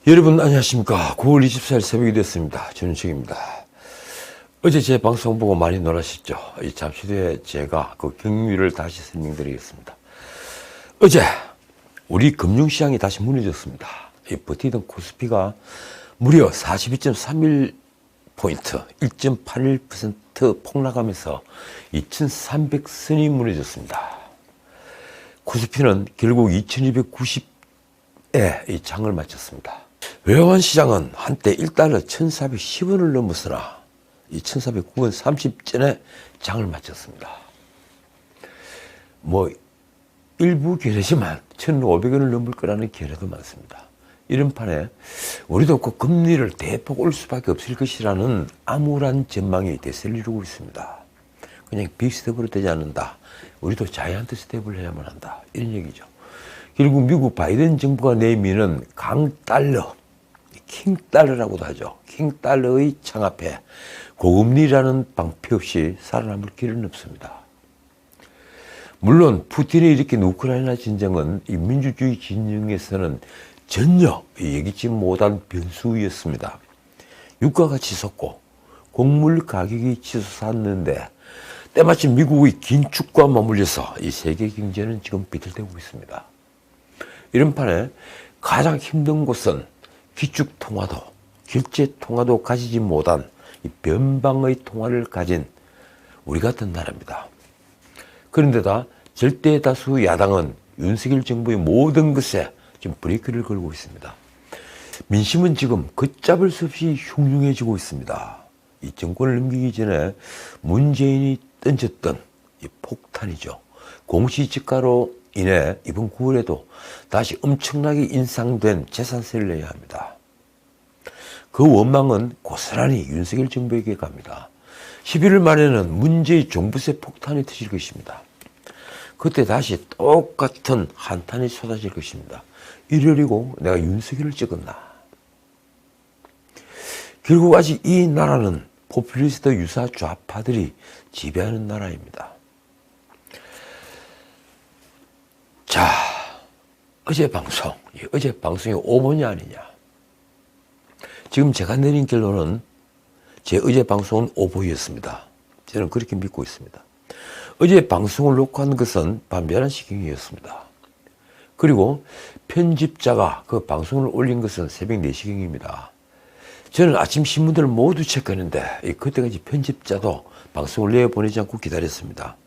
여러분 안녕하십니까. 9월 24일 새벽이 됐습니다. 전윤책입니다. 어제 제 방송 보고 많이 놀라셨죠. 잠시 뒤에 제가 그 경위를 다시 설명드리겠습니다. 어제 우리 금융시장이 다시 무너졌습니다. 버티던 코스피가 무려 42.31포인트 1.81% 폭락하면서 2300선이 무너졌습니다. 코스피는 결국 2290에 이 장을 마쳤습니다. 외환 시장은 한때 1달러 1410원을 넘어서나 이 1409원 30전에 장을 마쳤습니다. 일부 계례지만 1500원을 넘을 거라는 계례도 많습니다. 이런 판에 우리도 그 금리를 대폭 올 수밖에 없을 것이라는 암울한 전망이 대세를 이루고 있습니다. 그냥 빅스텝으로 되지 않는다. 우리도 자이언트 스텝을 해야만 한다. 이런 얘기죠. 결국 미국 바이든 정부가 내미는 강달러, 킹달러라고도 하죠. 킹달러의 창합에 고금리라는 방패 없이 살아남을 길은 없습니다. 물론 푸틴이 일으킨 우크라이나 전쟁은 이 민주주의 진영에서는 전혀 예기치 못한 변수였습니다. 유가가 치솟고 곡물 가격이 치솟았는데 때마침 미국의 긴축과 맞물려서 이 세계 경제는 지금 비틀대고 있습니다. 이런 판에 가장 힘든 곳은 기축통화도, 결제통화도 가지지 못한 이 변방의 통화를 가진 우리 같은 나라입니다. 그런데다 절대 다수 야당은 윤석열 정부의 모든 것에 지금 브레이크를 걸고 있습니다. 민심은 지금 걷잡을 수 없이 흉흉해지고 있습니다. 이 정권을 넘기기 전에 문재인이 던졌던 이 폭탄이죠. 공시지가로 인해 이번 9월에도 다시 엄청나게 인상된 재산세를 내야 합니다. 그 원망은 고스란히 윤석열 정부에게 갑니다. 11월 말에는 문재인 종부세 폭탄이 터질 것입니다. 그때 다시 똑같은 한탄이 쏟아질 것입니다. 이러려고 내가 윤석열을 찍었나. 결국 아직 이 나라는 포퓰리스트 유사 좌파들이 지배하는 나라입니다. 자, 어제 방송이 오보냐 아니냐. 지금 제가 내린 결론은 제 어제 방송은 오보였습니다. 저는 그렇게 믿고 있습니다. 어제 방송을 녹화한 것은 밤 11시경이었습니다. 그리고 편집자가 그 방송을 올린 것은 새벽 4시경입니다. 저는 아침 신문들을 모두 체크했는데 그때까지 편집자도 방송을 내보내지 않고 기다렸습니다.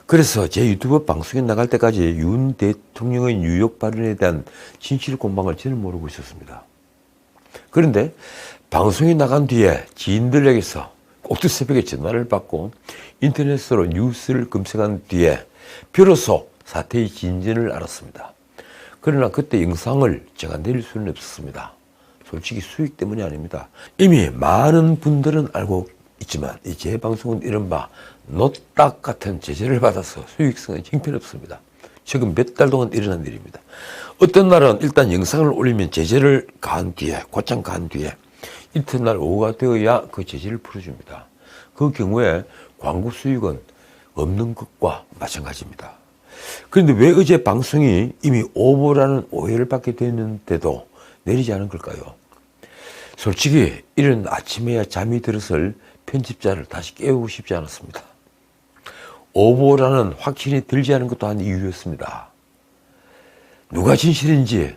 그래서 제 유튜브 방송에 나갈 때까지 윤 대통령의 뉴욕 발언에 대한 진실 공방을 저는 모르고 있었습니다. 그런데 방송이 나간 뒤에 지인들에게서 꼭두 새벽에 전화를 받고 인터넷으로 뉴스를 검색한 뒤에 비로소 사태의 진전을 알았습니다. 그러나 그때 영상을 제가 내릴 수는 없었습니다. 솔직히 수익 때문이 아닙니다. 이미 많은 분들은 알고 있지만 제 방송은 이른바 노딱 같은 제재를 받아서 수익성은 형편없습니다. 최근 몇 달 동안 일어난 일입니다. 어떤 날은 일단 영상을 올리면 제재를 가한 뒤에, 곧장 가한 뒤에 이튿날 오후가 되어야 그 제재를 풀어줍니다. 그 경우에 광고 수익은 없는 것과 마찬가지입니다. 그런데 왜 어제 방송이 이미 오보라는 오해를 받게 됐는데도 내리지 않은 걸까요? 솔직히 이런 아침에야 잠이 들었을 편집자를 다시 깨우고 싶지 않았습니다. 오보라는 확신이 들지 않은 것도 한 이유였습니다. 누가 진실인지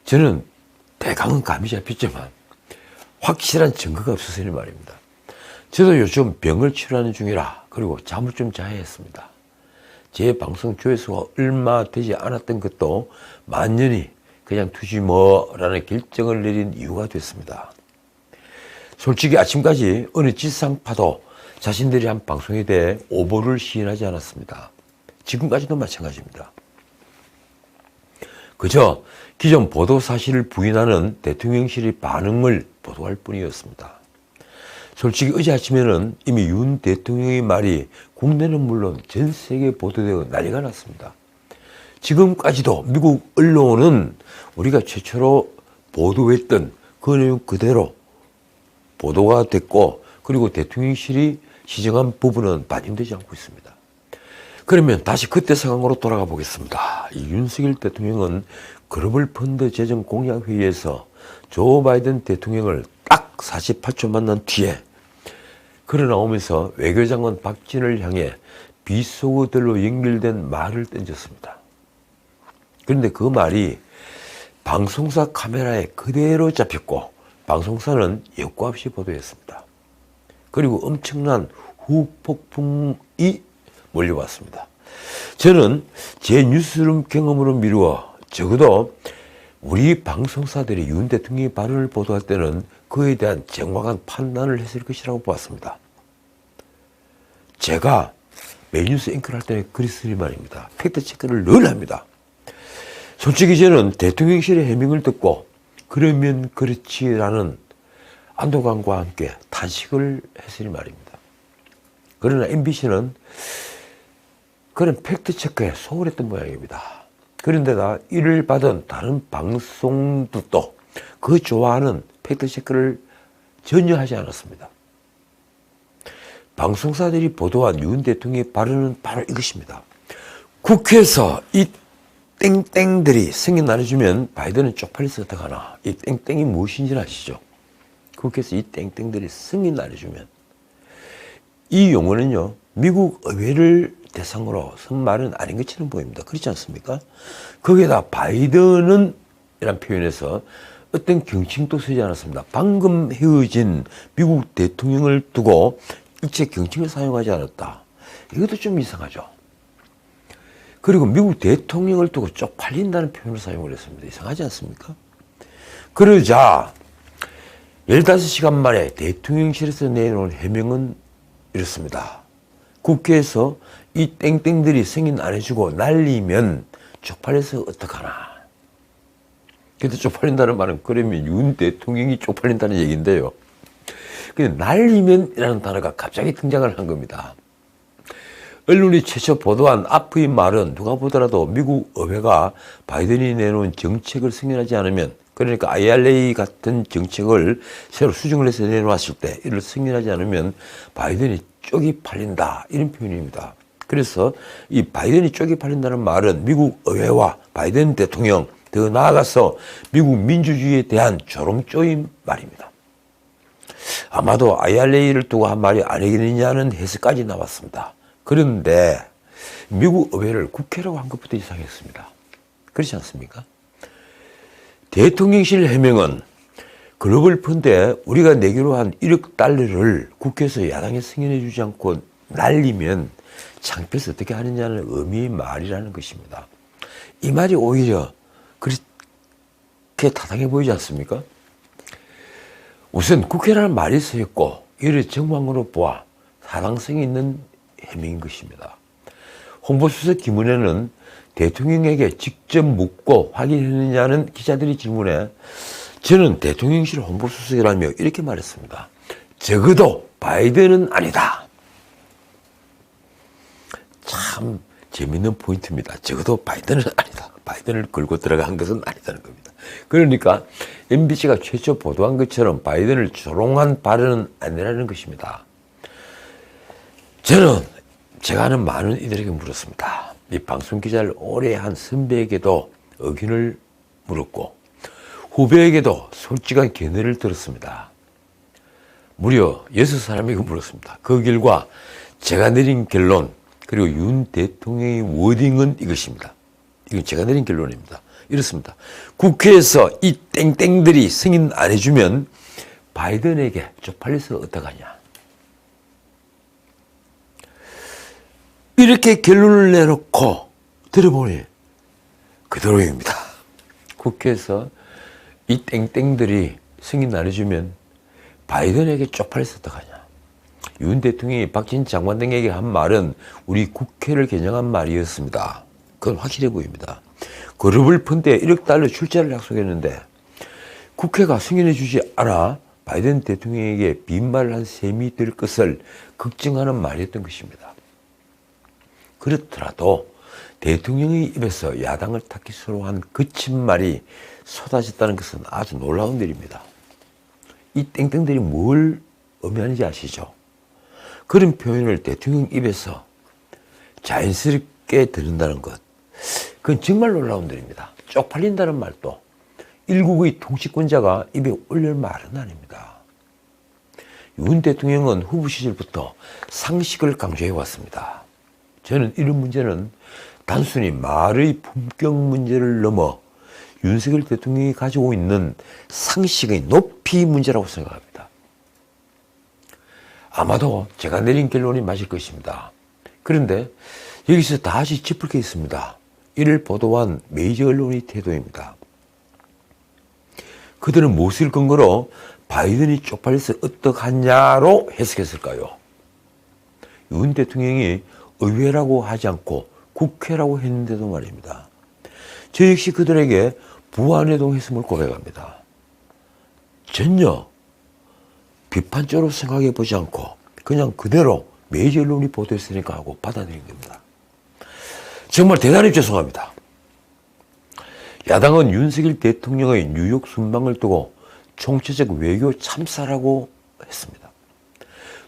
저는 대강은 감이 잡혔지만 확실한 증거가 없어서는 말입니다. 저도 요즘 병을 치료하는 중이라 그리고 잠을 좀 자야 했습니다. 제 방송 조회수가 얼마 되지 않았던 것도 만연히 그냥 두지 뭐라는 결정을 내린 이유가 됐습니다. 솔직히 아침까지 어느 지상파도 자신들이 한 방송에 대해 오보를 시인하지 않았습니다. 지금까지도 마찬가지입니다. 그저 기존 보도 사실을 부인하는 대통령실의 반응을 보도할 뿐이었습니다. 솔직히 어제 아침에는 이미 윤 대통령의 말이 국내는 물론 전 세계에 보도되어 난리가 났습니다. 지금까지도 미국 언론은 우리가 최초로 보도했던 그 내용 그대로 보도가 됐고 그리고 대통령실이 시정한 부분은 반영되지 않고 있습니다. 그러면 다시 그때 상황으로 돌아가 보겠습니다. 이 윤석열 대통령은 글로벌 펀드 재정 공약 회의에서 조 바이든 대통령을 딱 48초 만난 뒤에 걸어 나오면서 외교장관 박진을 향해 비속어들로 연결된 말을 던졌습니다. 그런데 그 말이 방송사 카메라에 그대로 잡혔고 방송사는 여과 없이 보도했습니다. 그리고 엄청난 후폭풍이 몰려왔습니다. 저는 제 뉴스룸 경험으로 미루어 적어도 우리 방송사들이 윤 대통령의 발언을 보도할 때는 그에 대한 정확한 판단을 했을 것이라고 보았습니다. 제가 메인뉴스 앵커를 할 때는 그랬으니 말입니다. 팩트체크를 늘 합니다. 솔직히 저는 대통령실의 해명을 듣고 그러면 그렇지라는 안도감과 함께 탄식을 했으니 말입니다. 그러나 MBC는 그런 팩트체크에 소홀했던 모양입니다. 그런데다 이를 받은 다른 방송들도 그 좋아하는 팩트체크를 전혀 하지 않았습니다. 방송사들이 보도한 윤 대통령의 발언은 바로 이것입니다. 국회에서 이 땡땡들이 승인 나눠주면 바이든은 쪽팔려서 어떡하나. 이 땡땡이 무엇인지 아시죠? 국회에서 이 땡땡들이 승인 나눠주면. 이 용어는요, 미국 의회를 대상으로 쓴 말은 아닌 것처럼 보입니다. 그렇지 않습니까? 거기에다 바이든은 이란 표현에서 어떤 경칭도 쓰지 않았습니다. 방금 헤어진 미국 대통령을 두고 일체 경칭을 사용하지 않았다. 이것도 좀 이상하죠. 그리고 미국 대통령을 두고 쪽팔린다는 표현을 사용을 했습니다. 이상하지 않습니까? 그러자 15시간 만에 대통령실에서 내놓은 해명은 이렇습니다. 국회에서 이 땡땡들이 승인 안 해주고 날리면 쪽팔려서 어떡하나. 근데 쪽팔린다는 말은 그러면 윤 대통령이 쪽팔린다는 얘기인데요. 근데 날리면이라는 단어가 갑자기 등장을 한 겁니다. 언론이 최초 보도한 앞의 말은 누가 보더라도 미국 의회가 바이든이 내놓은 정책을 승인하지 않으면, 그러니까 IRA 같은 정책을 새로 수정을 해서 내놓았을 때 이를 승인하지 않으면 바이든이 쪽이 팔린다, 이런 표현입니다. 그래서 이 바이든이 쪽이 팔린다는 말은 미국 의회와 바이든 대통령, 더 나아가서 미국 민주주의에 대한 조롱조인 말입니다. 아마도 IRA를 두고 한 말이 아니겠느냐는 해석까지 나왔습니다. 그런데 미국 의회를 국회라고 한 것부터 이상했습니다. 그렇지 않습니까? 대통령실 해명은 글로벌 펀드에 우리가 내기로 한 1억 달러를 국회에서 야당에 승인해 주지 않고 날리면 창피해서 어떻게 하느냐는 의미의 말이라는 것입니다. 이 말이 오히려 그렇게 타당해 보이지 않습니까? 우선 국회라는 말이 쓰였고 이를 정황으로 보아 타당성이 있는 해명인 것입니다. 홍보수석 김은혜는 대통령에게 직접 묻고 확인했느냐는 기자들의 질문에 저는 대통령실 홍보수석이라며 이렇게 말했습니다. 적어도 바이든은 아니다. 참 재밌는 포인트입니다. 적어도 바이든은 아니다. 바이든을 걸고 들어간 것은 아니다는 겁니다. 그러니까 MBC가 최초 보도한 것처럼 바이든을 조롱한 발언은 아니라는 것입니다. 저는 제가 아는 많은 이들에게 물었습니다. 이 방송 기자를 오래 한 선배에게도 의견을 물었고 후배에게도 솔직한 견해를 들었습니다. 무려 6사람에게 물었습니다. 그 결과 제가 내린 결론, 그리고 윤 대통령의 워딩은 이것입니다. 이건 제가 내린 결론입니다. 이렇습니다. 국회에서 이 땡땡들이 승인 안 해주면 바이든에게 쪽팔려서 어떡하냐. 이렇게 결론을 내놓고 들어보니 그대로입니다. 국회에서 이 땡땡들이 승인 안 해주면 바이든에게 쪽팔려서 어떡하냐. 윤 대통령이 박진 장관 등에게 한 말은 우리 국회를 겨냥한 말이었습니다. 그건 확실해 보입니다. 글로벌 펀드에 1억 달러 출자를 약속했는데 국회가 승인해 주지 않아 바이든 대통령에게 빈말을 한 셈이 될 것을 걱정하는 말이었던 것입니다. 그렇더라도 대통령의 입에서 야당을 타깃으로 한 거친 말이 쏟아졌다는 것은 아주 놀라운 일입니다. 이 땡땡들이 뭘 의미하는지 아시죠? 그런 표현을 대통령 입에서 자연스럽게 들은다는 것, 그건 정말 놀라운 일입니다. 쪽팔린다는 말도 일국의 통치권자가 입에 올릴 말은 아닙니다. 윤 대통령은 후보 시절부터 상식을 강조해 왔습니다. 저는 이런 문제는 단순히 말의 품격 문제를 넘어 윤석열 대통령이 가지고 있는 상식의 높이 문제라고 생각합니다. 아마도 제가 내린 결론이 맞을 것입니다. 그런데 여기서 다시 짚을 게 있습니다. 이를 보도한 메이저 언론의 태도입니다. 그들은 무엇을 근거로 바이든이 쪽팔려서 어떡하냐로 해석했을까요? 윤 대통령이 의회라고 하지 않고 국회라고 했는데도 말입니다. 저 역시 그들에게 부안해동했음을 고백합니다. 전혀 비판적으로 생각해 보지 않고 그냥 그대로 메이저 언론이 보도했으니까 하고 받아들인 겁니다. 정말 대단히 죄송합니다. 야당은 윤석열 대통령의 뉴욕 순방을 두고 총체적 외교 참사라고 했습니다.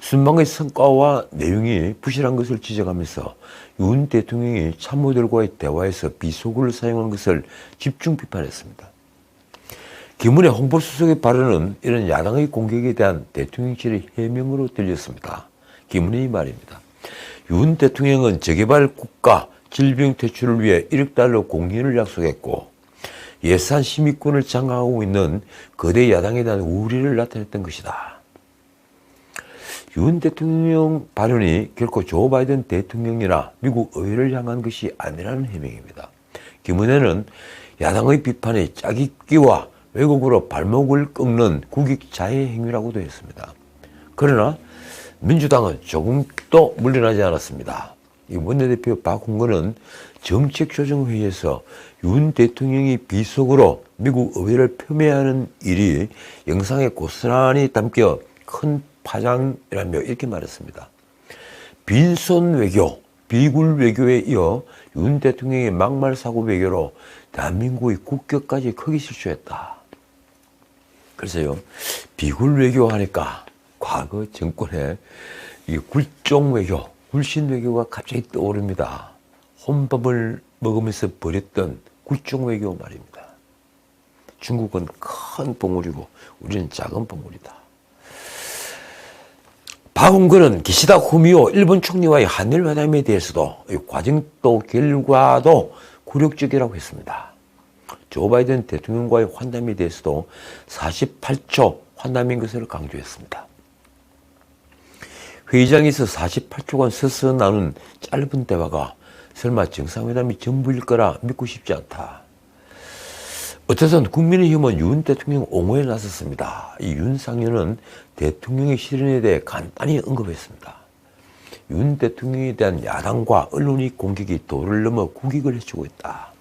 순방의 성과와 내용이 부실한 것을 지적하면서 윤 대통령이 참모들과의 대화에서 비속어를 사용한 것을 집중 비판했습니다. 김은혜 홍보수석의 발언은 이런 야당의 공격에 대한 대통령실의 해명으로 들렸습니다. 김은혜의 말입니다. 윤 대통령은 재개발 국가 질병 퇴출을 위해 1억 달러 공연을 약속했고 예산 심의권을 장악하고 있는 거대 야당에 대한 우려를 나타냈던 것이다. 윤 대통령 발언이 결코 조 바이든 대통령이나 미국 의회를 향한 것이 아니라는 해명입니다. 김은혜는 야당의 비판이 짜깁기와 왜곡으로 발목을 꺾는 국익 자해 행위라고도 했습니다. 그러나 민주당은 조금도 물러나지 않았습니다. 이 원내대표 박홍근은 정책조정회의에서 윤 대통령이 비속어로 미국 의회를 폄훼하는 일이 영상에 고스란히 담겨 큰 파장이라며 이렇게 말했습니다. 빈손 외교, 비굴 외교에 이어 윤 대통령의 막말 사고 외교로 대한민국의 국격까지 크게 실추했다. 그래서요, 비굴 외교 하니까 과거 정권의 이 굴종 외교, 굴신 외교가 갑자기 떠오릅니다. 혼밥을 먹으면서 벌였던 굴종 외교 말입니다. 중국은 큰 봉우리고 우리는 작은 봉우리다. 박홍근은 기시다 후미오 일본 총리와의 한일 회담에 대해서도 과정도 결과도 굴욕적이라고 했습니다. 조 바이든 대통령과의 환담에 대해서도 48초 환담인 것을 강조했습니다. 회의장에서 48초간 서서 나눈 짧은 대화가 설마 정상회담이 전부일 거라 믿고 싶지 않다. 어쨌든 국민의힘은 윤 대통령 옹호에 나섰습니다. 이 윤상현은 대통령의 실현에 대해 간단히 언급했습니다. 윤 대통령에 대한 야당과 언론의 공격이 도를 넘어 국익을 해치고 있다.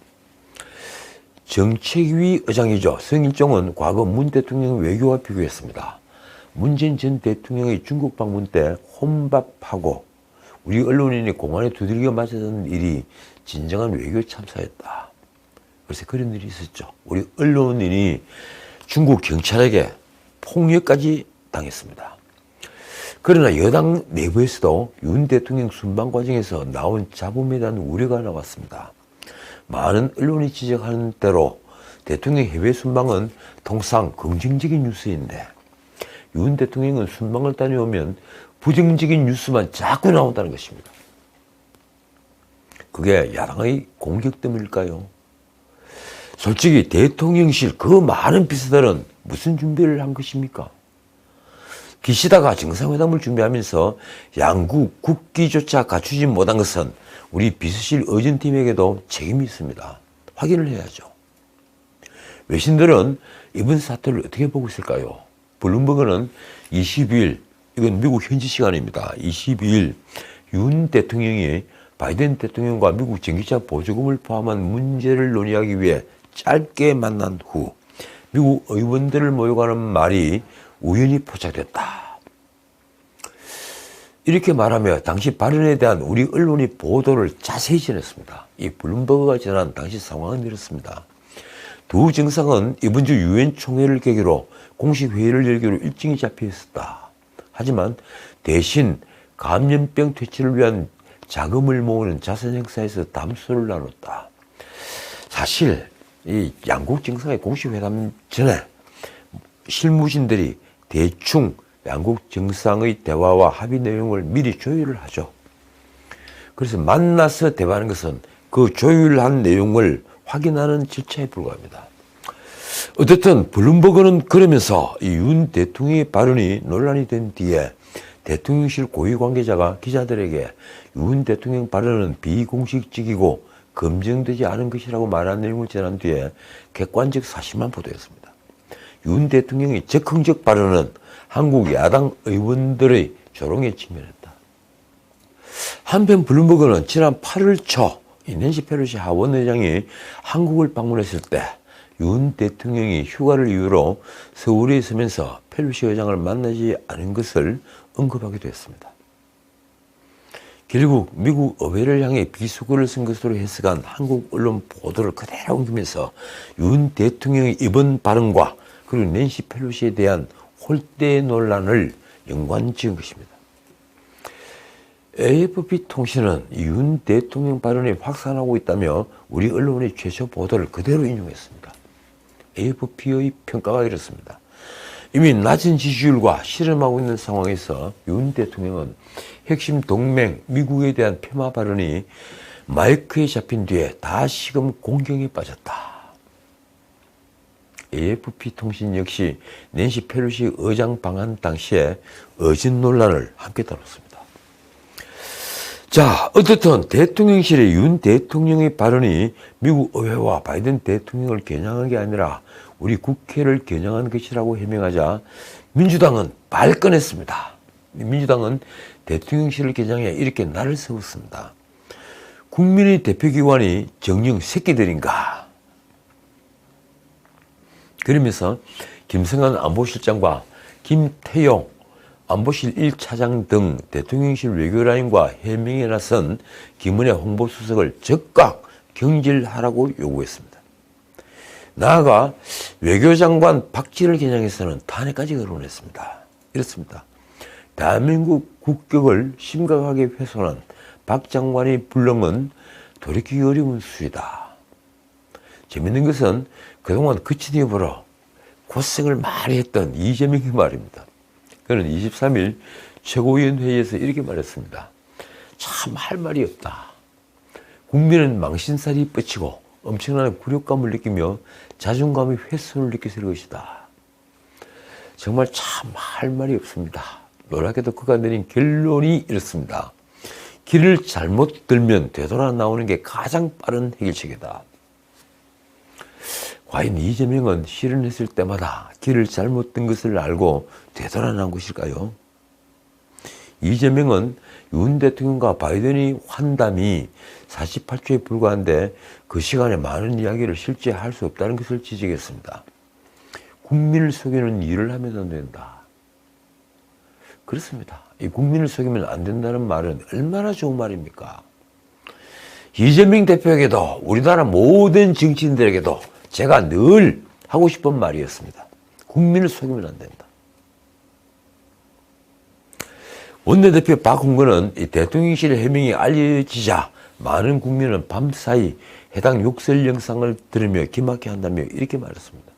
정책위 의장이죠. 성일종은 과거 문 대통령 외교와 비교했습니다. 문재인 전 대통령의 중국 방문 때 혼밥하고 우리 언론인이 공안에 두들겨 맞았던 일이 진정한 외교 참사였다. 그래서 그런 일이 있었죠. 우리 언론인이 중국 경찰에게 폭력까지 당했습니다. 그러나 여당 내부에서도 윤 대통령 순방 과정에서 나온 잡음에 대한 우려가 나왔습니다. 많은 언론이 지적하는 대로 대통령 해외 순방은 통상 긍정적인 뉴스인데 윤 대통령은 순방을 다녀오면 부정적인 뉴스만 자꾸 나온다는 것입니다. 그게 야당의 공격 때문일까요? 솔직히 대통령실 그 많은 비서들은 무슨 준비를 한 것입니까? 기시다가 정상회담을 준비하면서 양국 국기조차 갖추지 못한 것은 우리 비서실 의전팀에게도 책임이 있습니다. 확인을 해야죠. 외신들은 이번 사태를 어떻게 보고 있을까요? 블룸버그는 22일, 이건 미국 현지 시간입니다. 22일 윤 대통령이 바이든 대통령과 미국 전기차 보조금을 포함한 문제를 논의하기 위해 짧게 만난 후 미국 의원들을 모여가는 말이 우연히 포착됐다. 이렇게 말하며 당시 발언에 대한 우리 언론이 보도를 자세히 전했습니다. 이 블룸버그가 전한 당시 상황은 이렇습니다. 두 정상은 이번 주 유엔 총회를 계기로 공식 회의를 열기로 일정이 잡혀 있었다. 하지만 대신 감염병 퇴치를 위한 자금을 모으는 자선 행사에서 담소를 나눴다. 사실 이 양국 정상의 공식 회담 전에 실무진들이 대충 양국 정상의 대화와 합의 내용을 미리 조율을 하죠. 그래서 만나서 대화하는 것은 그 조율한 내용을 확인하는 절차에 불과합니다. 어쨌든 블룸버그는 그러면서 이 윤 대통령의 발언이 논란이 된 뒤에 대통령실 고위 관계자가 기자들에게 윤 대통령 발언은 비공식적이고 검증되지 않은 것이라고 말한 내용을 전한 뒤에 객관적 사실만 보도했습니다. 윤 대통령의 적극적 발언은 한국 야당 의원들의 조롱에 직면했다. 한편 블룸버그는 지난 8월 초 낸시 펠로시 하원 의장이 한국을 방문했을 때 윤 대통령이 휴가를 이유로 서울에 있으면서 펠로시 의장을 만나지 않은 것을 언급하기도 했습니다. 결국 미국 의회를 향해 비수구를 쓴 것으로 해석한 한국 언론 보도를 그대로 옮기면서 윤 대통령의 이번 발언과 그리고 낸시 펠로시에 대한 홀대 논란을 연관지은 것입니다. AFP 통신은 윤 대통령 발언이 확산하고 있다며 우리 언론의 최초 보도를 그대로 인용했습니다. AFP의 평가가 이렇습니다. 이미 낮은 지지율과 실험하고 있는 상황에서 윤 대통령은 핵심 동맹 미국에 대한 폄하 발언이 마이크에 잡힌 뒤에 다시금 공경에 빠졌다. AFP 통신 역시 낸시 펠로시 의장 방한 당시에 어진 논란을 함께 다뤘습니다. 자, 어쨌든 대통령실의 윤 대통령의 발언이 미국 의회와 바이든 대통령을 겨냥한 게 아니라 우리 국회를 겨냥한 것이라고 해명하자 민주당은 발끈했습니다. 민주당은 대통령실을 겨냥해 이렇게 날을 세웠습니다. 국민의 대표기관이 정녕 새끼들인가? 그러면서 김성한 안보실장과 김태용 안보실 1차장 등 대통령실 외교라인과 해명에 나선 김은혜 홍보수석을 즉각 경질하라고 요구했습니다. 나아가 외교장관 박지를 겨냥해서는 탄핵까지 거론했습니다. 이렇습니다. 대한민국 국격을 심각하게 훼손한 박 장관의 불능은 돌이키기 어려운 수이다. 재밌는 것은 그동안 그친 입으로 고생을 많이 했던 이재명의 말입니다. 그는 23일 최고위원회의에서 이렇게 말했습니다. 참 할 말이 없다. 국민은 망신살이 뻗치고 엄청난 굴욕감을 느끼며 자존감의 훼손을 느끼실 것이다. 정말 참 할 말이 없습니다. 놀랍게도 그가 내린 결론이 이렇습니다. 길을 잘못 들면 되돌아 나오는 게 가장 빠른 해결책이다. 과연 이재명은 실언했을 때마다 길을 잘못 든 것을 알고 되돌아난 것일까요? 이재명은 윤 대통령과 바이든의 환담이 48초에 불과한데 그 시간에 많은 이야기를 실제 할 수 없다는 것을 지적했습니다. 국민을 속이는 일을 하면 안 된다. 그렇습니다. 이 국민을 속이면 안 된다는 말은 얼마나 좋은 말입니까? 이재명 대표에게도 우리나라 모든 정치인들에게도 제가 늘 하고 싶은 말이었습니다. 국민을 속이면 안 된다. 원내대표 박홍근은 이 대통령실 해명이 알려지자 많은 국민은 밤사이 해당 욕설 영상을 들으며 기막혀 한다며 이렇게 말했습니다.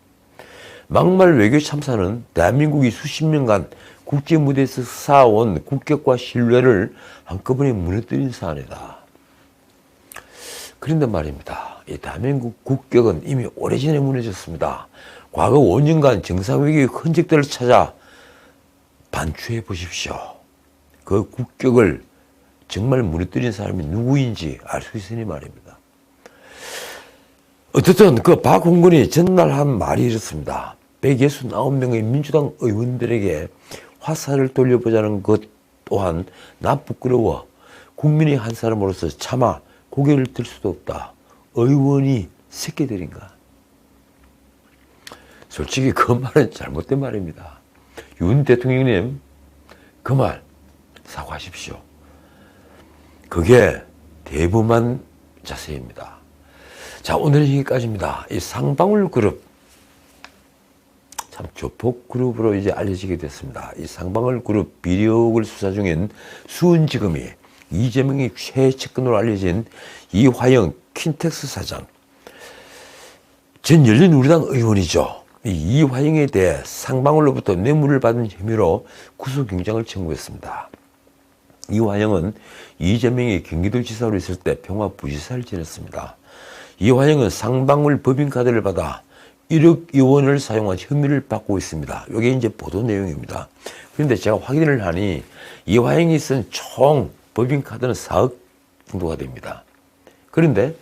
막말 외교 참사는 대한민국이 수십 년간 국제무대에서 쌓아온 국격과 신뢰를 한꺼번에 무너뜨린 사안이다. 그런데 말입니다. 이 대한민국 국격은 이미 오래전에 무너졌습니다. 과거 5년간 정상회의의 흔적들을 찾아 반추해 보십시오. 그 국격을 정말 무너뜨린 사람이 누구인지 알 수 있으니 말입니다. 어쨌든 그 박홍근이 전날 한 말이 이렇습니다. 169명의 민주당 의원들에게 화살을 돌려보자는 것 또한 나 부끄러워 국민의 한 사람으로서 차마 고개를 들 수도 없다. 의원이 새끼들인가? 솔직히 그 말은 잘못된 말입니다. 윤 대통령님, 그 말 사과하십시오. 그게 대범한 자세입니다. 자, 오늘은 여기까지입니다. 이 상방울 그룹, 참 조폭 그룹으로 이제 알려지게 됐습니다. 이 상방울 그룹 비리 의혹을 수사 중인 수원지검이 이재명의 최측근으로 알려진 이화영 킨텍스 사장, 전 열린우리당 의원이죠. 이화영에 대해 상방울로부터 뇌물을 받은 혐의로 구속영장을 청구했습니다. 이화영은 이재명이 경기도지사로 있을 때 평화부지사를 지냈습니다. 이화영은 상방울 법인카드를 받아 1억 원을 사용한 혐의를 받고 있습니다. 이게 이제 보도 내용입니다. 그런데 제가 확인을 하니 이화영이 쓴 총 법인카드는 4억 정도가 됩니다. 그런데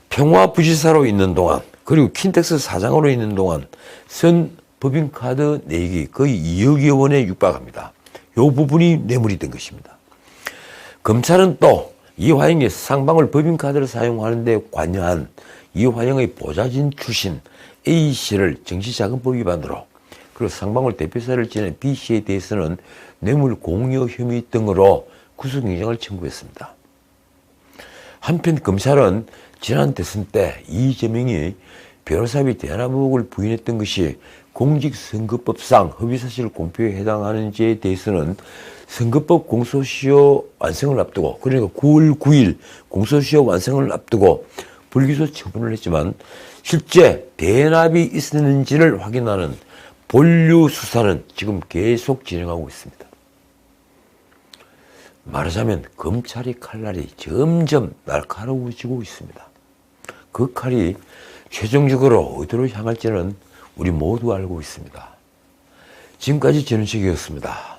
평화부지사로 있는 동안 그리고 킨텍스 사장으로 있는 동안 쓴 법인카드 내역이 거의 2억여 원에 육박합니다. 이 부분이 뇌물이 된 것입니다. 검찰은 또 이화영이 상방울 법인카드를 사용하는 데 관여한 이화영의 보좌진 출신 A씨를 정치자금법 위반으로 그리고 상방울 대표사를 지낸 B씨에 대해서는 뇌물 공여 혐의 등으로 구속영장을 청구했습니다. 한편 검찰은 지난 대선 때 이재명이 변호사비 대납 의혹을 부인했던 것이 공직선거법상 허위사실 공표에 해당하는지에 대해서는 선거법 공소시효 완성을 앞두고 그러니까 9월 9일 공소시효 완성을 앞두고 불기소 처분을 했지만 실제 대납이 있었는지를 확인하는 본류 수사는 지금 계속 진행하고 있습니다. 말하자면 검찰의 칼날이 점점 날카로워지고 있습니다. 그 칼이 최종적으로 어디로 향할지는 우리 모두 알고 있습니다. 지금까지 전은식이었습니다.